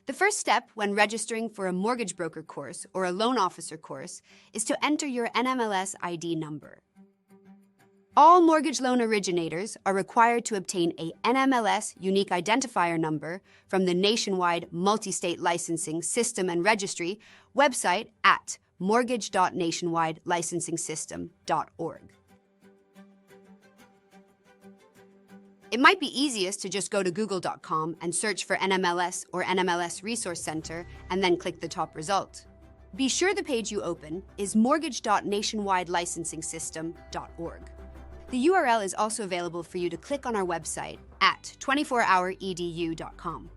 The first step when registering for a mortgage broker course or a loan officer course is to enter your NMLS ID number. All mortgage loan originators are required to obtain a NMLS unique identifier number from the nationwide multi-state licensing system and registry website at mortgage.nationwidelicensingsystem.org. It might be easiest to just go to google.com and search for NMLS or NMLS Resource Center and then click the top result. Be sure the page you open is mortgage.nationwidelicensingsystem.org. The URL is also available for you to click on our website at 24houredu.com.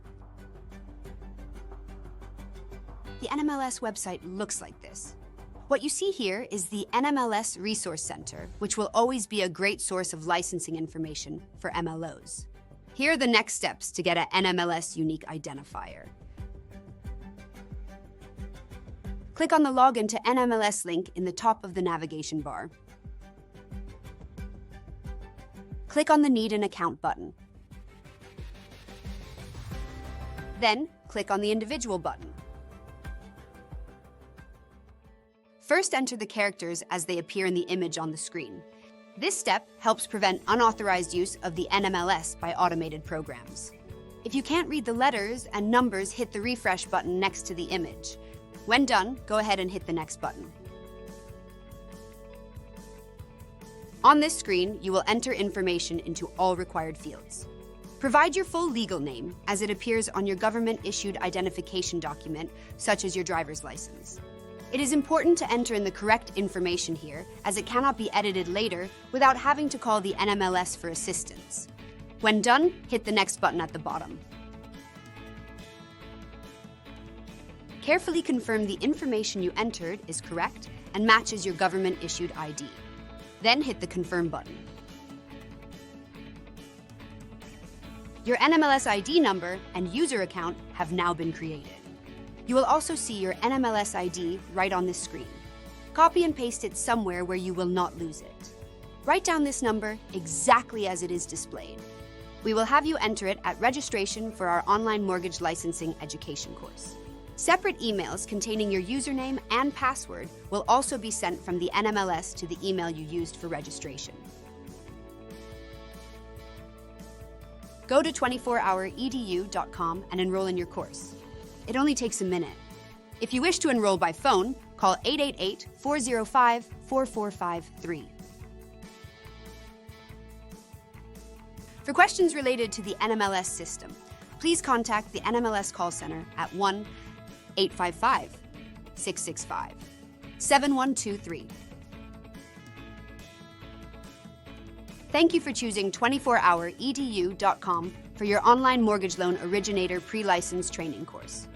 The NMLS website looks like this. What you see here is the NMLS Resource Center, which will always be a great source of licensing information for MLOs. Here are the next steps to get an NMLS unique identifier. Click on the Login to NMLS link in the top of the navigation bar. Click on the Need an Account button. Then, click on the Individual button. First, enter the characters as they appear in the image on the screen. This step helps prevent unauthorized use of the NMLS by automated programs. If you can't read the letters and numbers, hit the refresh button next to the image. When done, go ahead and hit the next button. On this screen, you will enter information into all required fields. Provide your full legal name as it appears on your government-issued identification document, such as your driver's license. It is important to enter in the correct information here, as it cannot be edited later without having to call the NMLS for assistance. When done, hit the next button at the bottom. Carefully confirm the information you entered is correct and matches your government-issued ID. Then hit the Confirm button. Your NMLS ID number and user account have now been created. You will also see your NMLS ID right on this screen. Copy and paste it somewhere where you will not lose it. Write down this number exactly as it is displayed. We will have you enter it at registration for our online mortgage licensing education course. Separate emails containing your username and password will also be sent from the NMLS to the email you used for registration. Go to 24houredu.com and enroll in your course. It only takes a minute. If you wish to enroll by phone, call 888-405-4453. For questions related to the NMLS system, please contact the NMLS call center at 1-855-665-7123. Thank you for choosing 24houredu.com for your online mortgage loan originator pre-license training course.